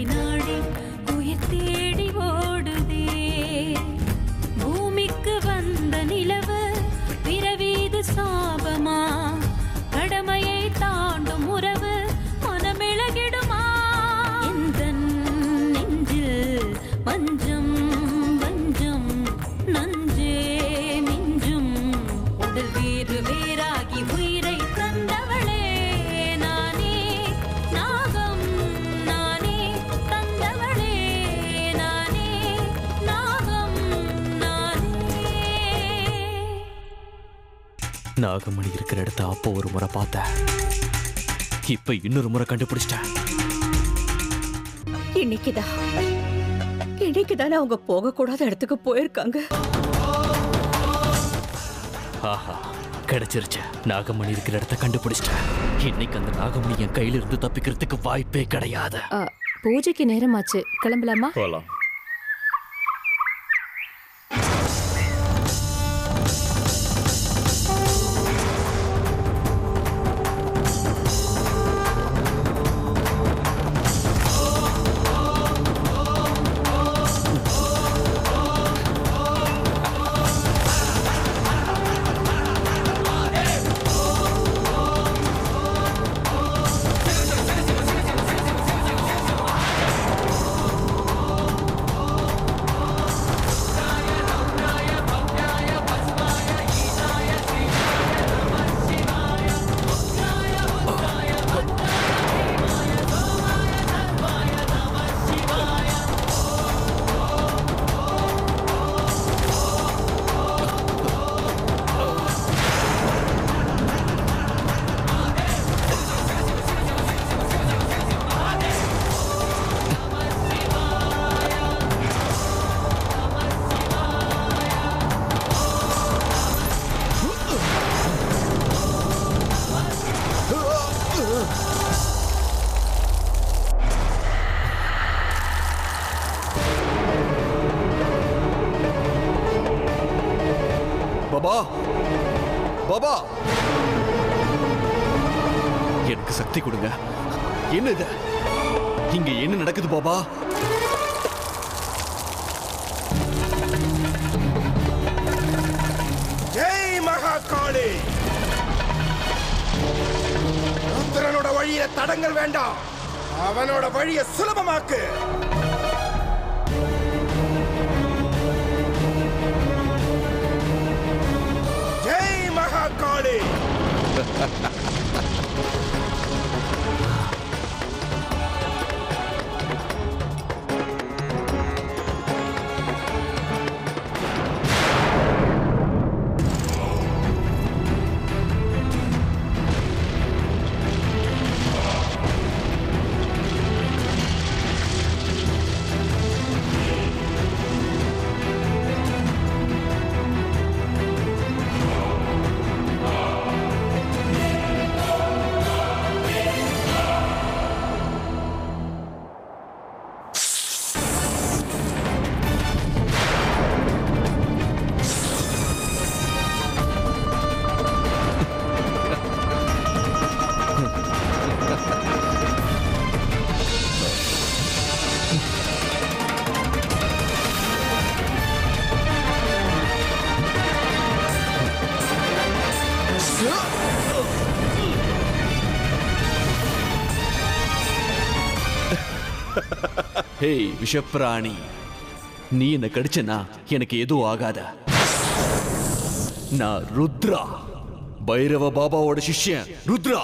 நாடி உயிர் தேடி ஓடுதே. பூமிக்கு வந்த நிலவு பிறவீது சாபமா? கடமையை தாண்டும் உறவு மனமிளகிடுமா? இந்த நெஞ்சில் மஞ்சம் வஞ்சம் நஞ்சே மிஞ்சும். உடல் வேறு வேறாகி உயிரை தந்தவளே நானே. நாகம் நானே தந்தவளே நானே. நாகம் நானே. நாகமணி இருக்கிற இடத்த அப்போ ஒரு முறை பார்த்தேன், இப்ப இன்னொரு முறை கண்டுபிடிச்சிட்டேன். இன்னைக்குதானே அவங்க போக கூடாத இடத்துக்கு போயிருக்காங்க. ஆஹா, கிடைச்சிருச்சு. நாகமணி இருக்கிற இடத்த கண்டுபிடிச்சிட்டேன். இன்னைக்கு அந்த நாகமணி என் கையில இருந்து தப்பிக்கிறதுக்கு வாய்ப்பே கிடையாது. பூஜைக்கு நேரமாச்சு, கிளம்பலாமா? போலாம். பாபா, பாபா, எனக்கு சக்தி கொடுங்க. என்ன இது? இங்க என்ன நடக்குது பாபா? ஜெய் மகாகாளி. ருத்ரனோட வழியில தடங்கள் வேண்டாம், அவனோட வழியை சுலபமாக்கு. ஜெய் மகாகாளி. ஹேய் விஷப்பிராணி, நீ என்ன கடிச்சனா எனக்கு எதுவும் ஆகாத. நான் ருத்ரா, பைரவ பாபாவோட சிஷ்யன் ருத்ரா.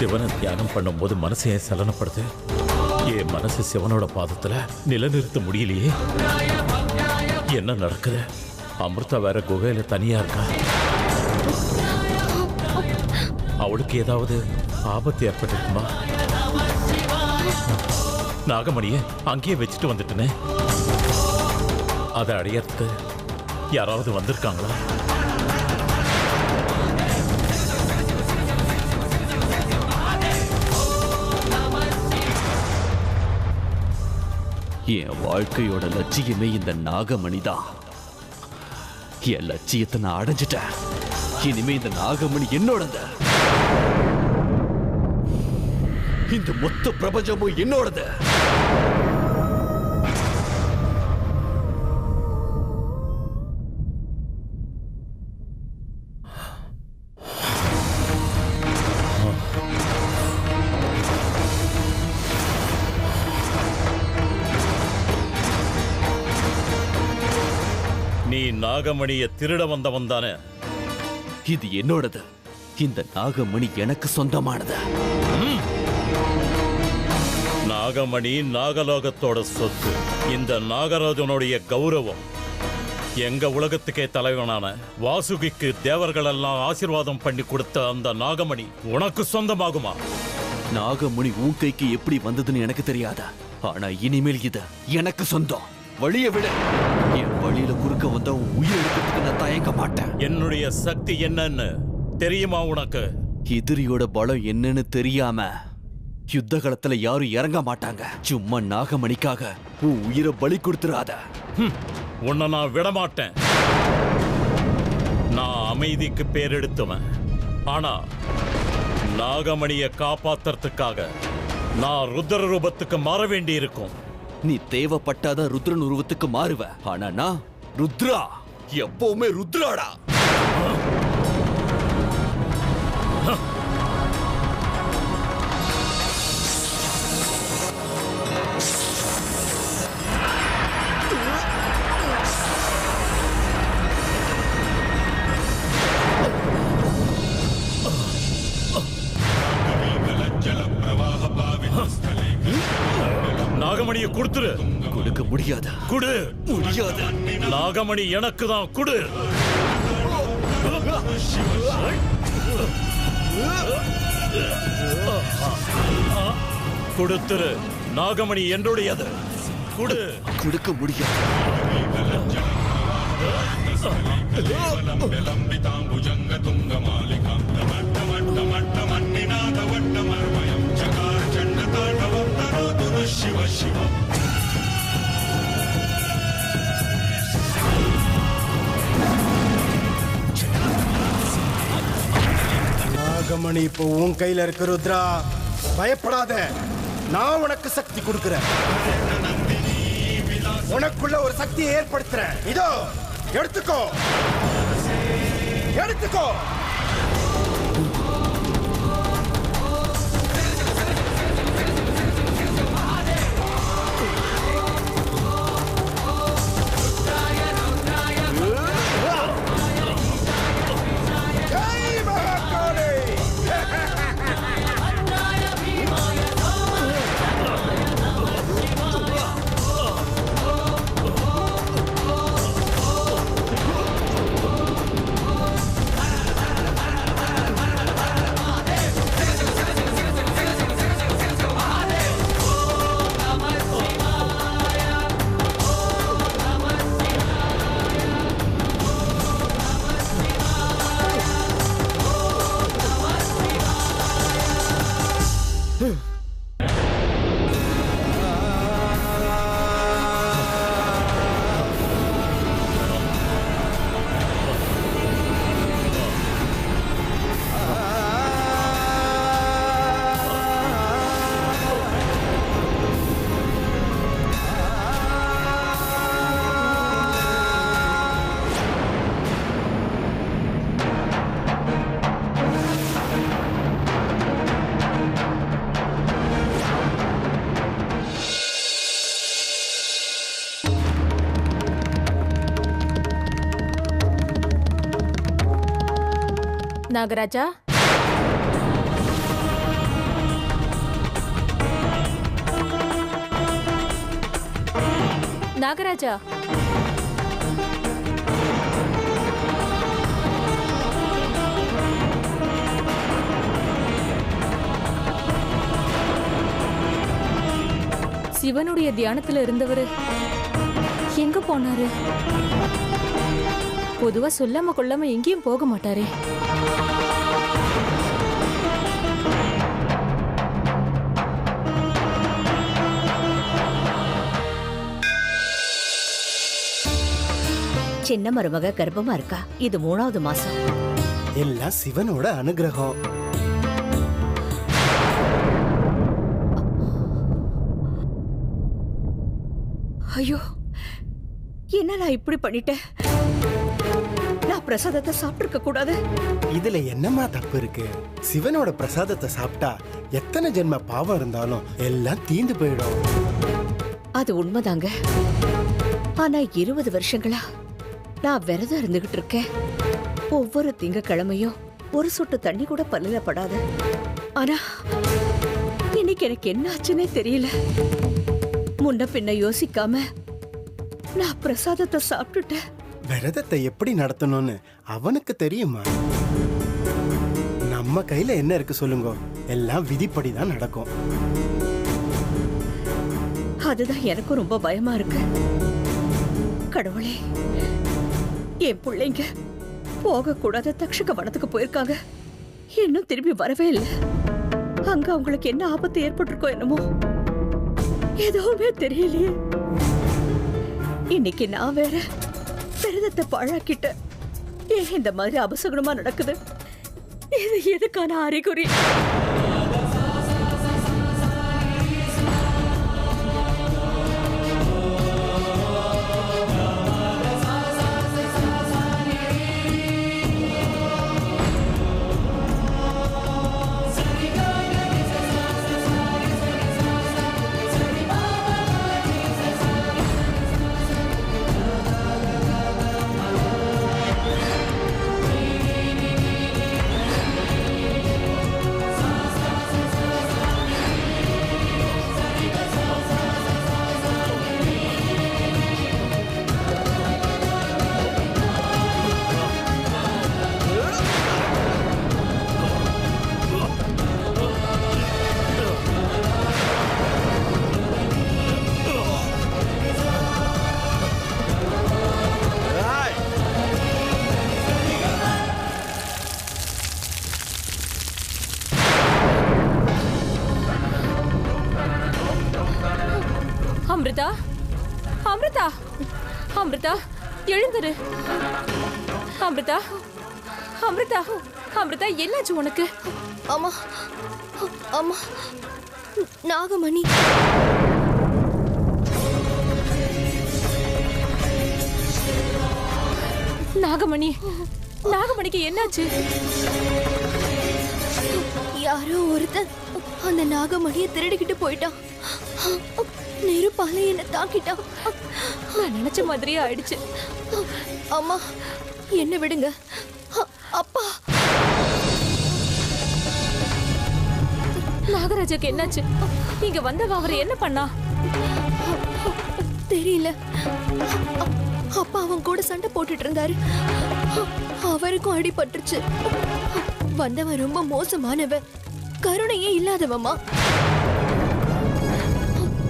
சிவனை தியானம் பண்ணும்போது மனசு ஏன் சலனப்படுது? என் மனசு சிவனோட பாதத்துல நிலைநிறுத்த முடியலையே. என்ன நடக்குது? அமிர்தா வேற குகையில தனியா இருக்கா. அவளுக்கு ஏதாவது ஆபத்து ஏற்பட்டிருக்குமா? நாகமணியை அங்கேயே வச்சுட்டு வந்துட்டனே. அதை அடையறதுக்கு யாராவது வந்திருக்காங்களா? என் வாழ்க்கையோட லட்சியமே இந்த நாகமணி தான். என் லட்சியத்தை நான் அடைஞ்சிட்டேன். இனிமே இந்த நாகமணி என்னோடது. இந்த மொத்த பிரபஞ்சமும் என்னோடது. நீ நாகமணியை திருட வந்தவன் தானே? இது என்னோடது. இந்த நாகமணி எனக்கு சொந்தமானது. நாகமணி நாகலோகத்தோட சொத்து. இந்த நாகராஜனுடைய கௌரவம். எங்க உலகத்துக்கே தலைவனான வாசுகிக்கு தேவர்கள் எல்லாம் ஆசீர்வாதம் பண்ணி கொடுத்த அந்த நாகமணி உனக்கு சொந்தமாகுமா? நாகமணி உன் கைக்கு எப்படி வந்ததுன்னு எனக்கு தெரியாத. ஆனா இனிமேல் இது எனக்கு சொந்தம். வழிய விட. என் வழியில குறுக்க வந்த உன் உயிர் எடுக்கிறதுக்கு நான் தயங்க மாட்டேன். என்னுடைய சக்தி என்னன்னு தெரியுமா உனக்கு? எதிரியோட பலம் என்னன்னு தெரியாம யுத்த காலத்துல யாரும் இறங்க மாட்டாங்க. சும்மா நாகமணிக்காக உன் உயிரை பலி கொடுத்துறாத. உன்னை நான் விட மாட்டேன். நான் அமைதிக்கு பேர் எடுத்தவன். ஆனா நாகமணியை காப்பாத்துறதுக்காக நான் ருத்ர ரூபத்துக்கு மாற வேண்டி இருக்கும். நீ தேவைப்பட்டாதான் ருத்ரன் உருவத்துக்கு மாறுவ. ஆனா நான் ருத்ரா, எப்பவுமே ருத்ராடா. நாகமணியை கொடுத்துரு. கொடுக்க முடியாது. குடு. முடியாது. நாகமணி எனக்கு தான். குடு. கொடுத்துரு. நாகமணி என்னுடையது. குடு. கொடுக்க முடியாது. நாகமணி இப்போ உன் கையில இருக்கு ருத்ரா. பயப்படாத. நான் உனக்கு சக்தி கொடுக்கிறேன். உனக்குள்ள ஒரு சக்தியை ஏற்படுத்துறேன். இதோ எடுத்துக்கோ. எடுத்துக்கோ. ஜெய் மகாகாளி. நாகராஜா, நாகராஜா, சிவனுடைய தியானத்துல இருந்தவரு எங்க போனாரு? பொதுவா சொல்லாம கொள்ளாம எங்கேயும் போக மாட்டாரே. சின்ன மருமக கர்ப்பமா இருக்கா. இது 3வது மாசம். எல்லாம் சிவனோட அனுகிரகம். ஐயோ, என்ன நான் இப்படி பண்ணிட்டேன்? நான் பிரசாதத்தை சாப்பிட்டிருக்க கூடாது. இதுல என்னமா தப்பு இருக்கு? சிவனோட பிரசாதத்தை சாப்பிட்டா எத்தனை ஜென்ம பாவம் இருந்தாலும் எல்லாம் தீந்து போயிடும். அது உண்மைதாங்க. ஆனா 20 வருஷங்களா நான் விரதம் இருந்துகிட்டு இருக்கேன். ஒவ்வொரு திங்கக்கிழமையும் ஒரு சொட்டு தண்ணி கூட பல்லுல படாது. ஆனா இன்னைக்கு எனக்கு என்ன ஆச்சுன்னே தெரியல. முன்ன பின்ன யோசிக்காம நான் பிரசாதத்தை சாப்பிட்டுட்டேன். விரதத்தை எப்படி நடத்தணும்னு அவனுக்கு தெரியுமா? நம்ம கையில என்ன இருக்கு சொல்லுங்க? எல்லாம் விதிப்படி தான் நடக்கும். அதுதான் எனக்கும் ரொம்ப பயமா இருக்கு. கடவுளே, என் பிள்ளைங்க போக கூடாத தக்ஷக வனத்துக்கு போயிருக்காங்க. இன்னும் திரும்பி வரவே இல்லை. அங்க அவங்களுக்கு என்ன ஆபத்து ஏற்பட்டிருக்கோ என்னமோ, எதுவுமே தெரியலையே. இன்னைக்கு நான் வேற விரதத்தை பாழாக்கிட்டேன். ஏன் இந்த மாதிரி அபசகுணமா நடக்குது? இது எதுக்கான அறிகுறி? அமிர்தா, அமிர்தா, அமிர்தா, எழுந்துரு. அமிர்தா, அமிர்தா, அமிர்தா, என்னாச்சு உனக்கு? அம்மா, அம்மா, நாகமணி. நாகமணி, நாகமணிக்கு என்னாச்சு? யாரோ ஒருத்தன் அந்த நாகமணியை திருடிக்கிட்டு போயிட்டான். நெருப்பால என்ன தாக்கிட்டான். நான் நினைச்ச மாதிரியே ஆயிடுச்சு. அம்மா, என்ன விடுங்க. அப்பா, நாகராஜாக்கு என்னாச்சு? இங்க வந்தவ அவர் என்ன பண்ணா? தெரியல. அப்பா அவன் கூட சண்டை போட்டுட்டு இருந்தாரு. அவருக்கும் அடிபட்டுருச்சு. வந்தவன் ரொம்ப மோசமானவன், கருணையே இல்லாதவமா.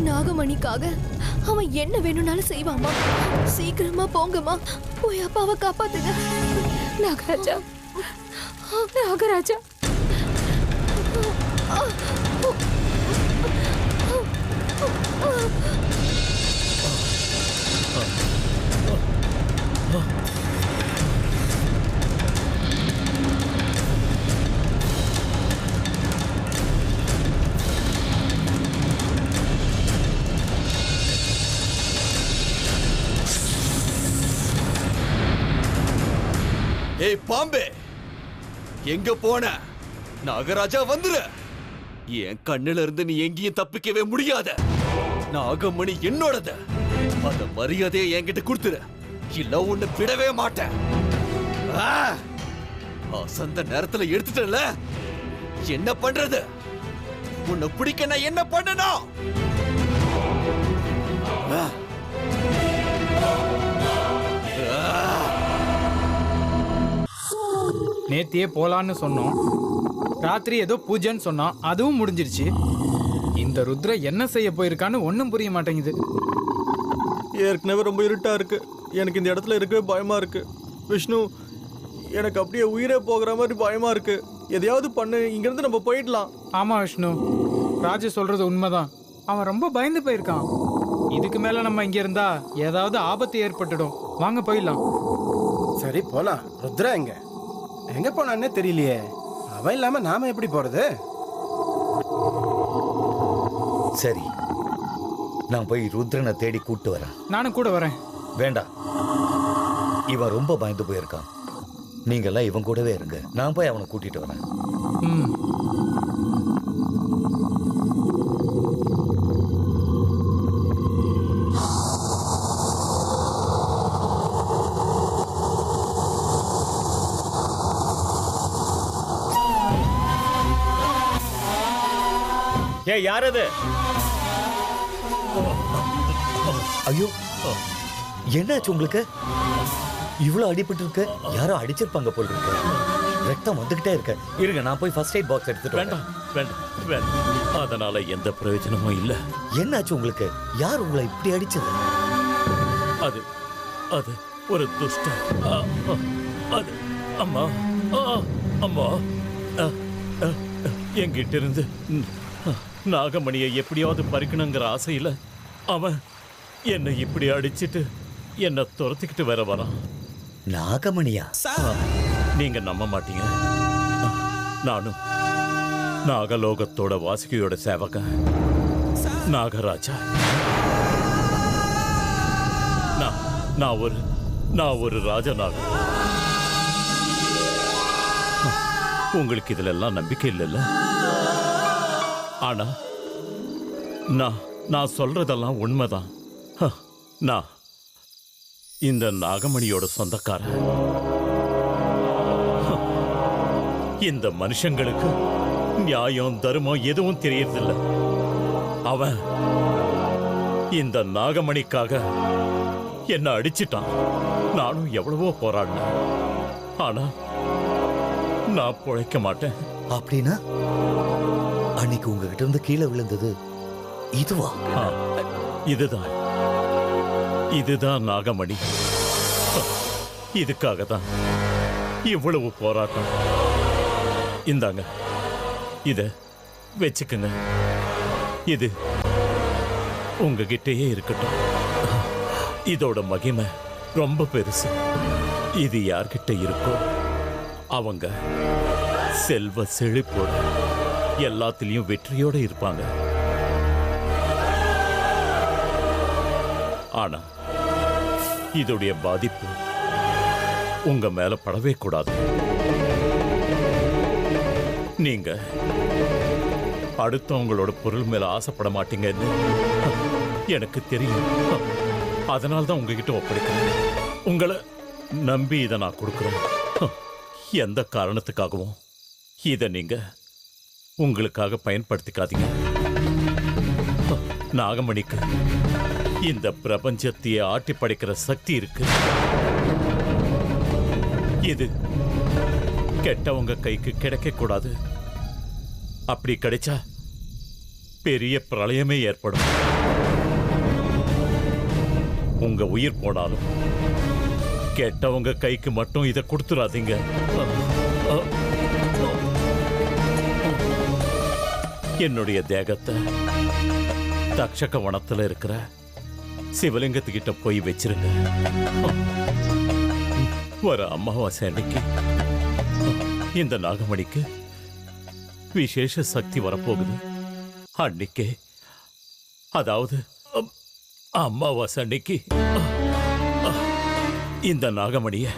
நாகமணிக்காக அவன் என்ன வேணும்னாலும் செய்வாமா. சீக்கிரமா போங்கம்மா, போய் அப்பாவை காப்பாத்துங்க. நாகராஜா, நாகராஜா. ஏய் பாம்பே, எங்க போன? நாகராஜா வந்துரு. என் கண்ணுல இருந்து நீ எங்கேயும் தப்பிக்கவே முடியாத. நாகமணி என்னோடது. அத மரியாதையை என்கிட்ட கொடுத்துரு, இல்ல உன்னை விடவே மாட்டேன். அசந்த நேரத்துல எடுத்துட்டல, என்ன பண்றது? உன்னை பிடிக்க நான் என்ன பண்ணணும்? நேத்தியே போலான்னு சொன்னோம். ராத்திரி ஏதோ பூஜைன்னு சொன்னோம், அதுவும் முடிஞ்சிருச்சு. இந்த ருத்ர என்ன செய்ய போயிருக்கான்னு ஒன்றும் புரிய மாட்டேங்குது. ஏற்கனவே ரொம்ப இருட்டா இருக்கு. எனக்கு இந்த இடத்துல இருக்கவே பயமா இருக்கு. விஷ்ணு, எனக்கு அப்படியே உயிரே போகிற மாதிரி பயமா இருக்கு. எதையாவது பண்ணு, இங்கிருந்து நம்ம போயிடலாம். ஆமா விஷ்ணு, ராஜு சொல்றது உண்மைதான். அவன் ரொம்ப பயந்து போயிருக்கான். இதுக்கு மேல நம்ம இங்க இருந்தா ஏதாவது ஆபத்து ஏற்பட்டுடும். வாங்க போயிடலாம். சரி போலாம். ருத்ரா எங்க எங்க போனான்னே தெரியலையே. அவன் இல்லாம நாம எப்படி போறது? சரி, நான் போய் ருத்ரனை தேடி கூட்டு வரேன். நானும் கூட வரேன். வேண்டாம், இவன் ரொம்ப பயந்து போயிருக்கான். நீங்கெல்லாம் இவன் கூடவே இருங்க. நான் போய் அவனை கூட்டிட்டு வரேன். ம். ஏய், யார் அது? ஐயோ, என்னாச்சு உங்களுக்கு? இவ்வளவு அடிபட்டு இருக்கு. யாரோ அடிச்சிருப்பாங்க போல இருக்கு. ரத்தம் வந்துகிட்டே இருக்கு. இருங்க, நான் போய் ஃபர்ஸ்ட் எய்ட் பாக்ஸ் எடுத்துட்டு வேண்டாம் வேண்டாம் வேண்டாம், அதனால எந்த பிரயோஜனமும் இல்ல. என்னாச்சு உங்களுக்கு? யார் உங்களை இப்படி அடிச்சது? அது அது ஒரு துஷ்டம். அது அம்மா, அம்மா, என்கிட்ட இருந்து நாகமணியை எப்படியாவது பறிக்கணுங்கிற ஆசையில அவன் என்னை இப்படி அடிச்சிட்டு என்னை துரத்திக்கிட்டு வேற வரான். நாகமணியா? நீங்க நம்ப மாட்டீங்க. நானும் நாகலோகத்தோட வாசுகியோட சேவகன் நாகராஜா. நான் ஒரு ராஜநாக. உங்களுக்கு இதுல எல்லாம் நம்பிக்கை இல்லைல்ல? ஆனா நான் சொல்றதெல்லாம் உண்மைதான். நான் இந்த நாகமணியோட சொந்தக்காரன். இந்த மனுஷங்களுக்கு நியாயம் தர்மம் எதுவும் தெரியறதில்ல. அவன் இந்த நாகமணிக்காக என்ன அடிச்சிட்டான். நானும் எவ்வளவோ போராடினேன். ஆனா நான் பிழைக்க மாட்டேன். அப்படின்னா அன்னைக்கு உங்ககிட்ட இருந்து கீழே விழுந்தது இதுவா? இதுதான் நாகமணி. இதுக்காக தான் இவ்வளவு போராட்டம். இந்தாங்க, இத வச்சுக்குங்க. இது உங்ககிட்டயே இருக்கட்டும். இதோட மகிமை ரொம்ப பெருசு. இது யார்கிட்ட இருக்கோ அவங்க செல்வ செழிப்போட எல்லாத்திலையும் வெற்றியோட இருப்பாங்க. ஆனா இதோடைய பாதிப்பு உங்க மேல படவே கூடாது. நீங்க அடுத்தவங்களோட பொருள் மேல ஆசைப்பட மாட்டீங்கன்னு எனக்கு தெரியும். அதனால தான் உங்ககிட்ட ஒப்படைக்கிறேன். உங்களை நம்பி இதை நான் கொடுக்குறேன். எந்த காரணத்துக்காகவும் இதை நீங்க உங்களுக்காக பயன்படுத்திக்காதீங்க. நாகமணிக்கு இந்த பிரபஞ்சத்தையே ஆட்டி படைக்கிற சக்தி இருக்கு. இது கெட்டவங்க கைக்கு கிடைக்க கூடாது. அப்படி கிடைச்சா பெரிய பிரளயமே ஏற்படும். உங்க உயிர் போனாலும் கெட்டவங்க கைக்கு மட்டும் இதை கொடுத்துடாதீங்க. என்னுடைய தேகத்தை தக்ஷக வனத்துல இருக்கிற சிவலிங்கத்துக்கிட்ட போய் வச்சிருங்க. வர அமாவாசை அன்னைக்கு இந்த நாகமணிக்கு விசேஷ சக்தி வரப்போகுது. அன்னைக்கே, அதாவது அமாவாசை அன்னைக்கு இந்த நாகமணிய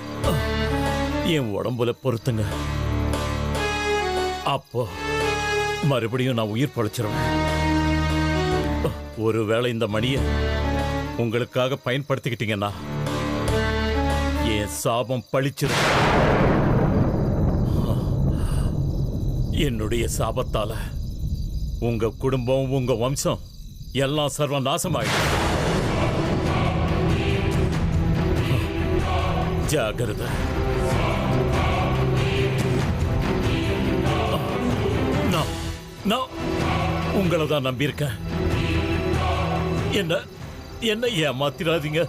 என் உடம்புல பொறுத்துங்க. அப்போ மறுபடியும் நான் உயிர் பழைச்சிருவேன். ஒருவேளை இந்த மணியை உங்களுக்காக பயன்படுத்திக்கிட்டீங்கன்னா என் சாபம் பழிச்சிடும். என்னுடைய சாபத்தால உங்க குடும்பம், உங்க வம்சம் எல்லாம் சர்வ நாசமாயிடும். ஜாகிரதை. நான் உங்களை தான் நம்பியிருக்கேன். என்ன ஏமாத்திராதீங்க.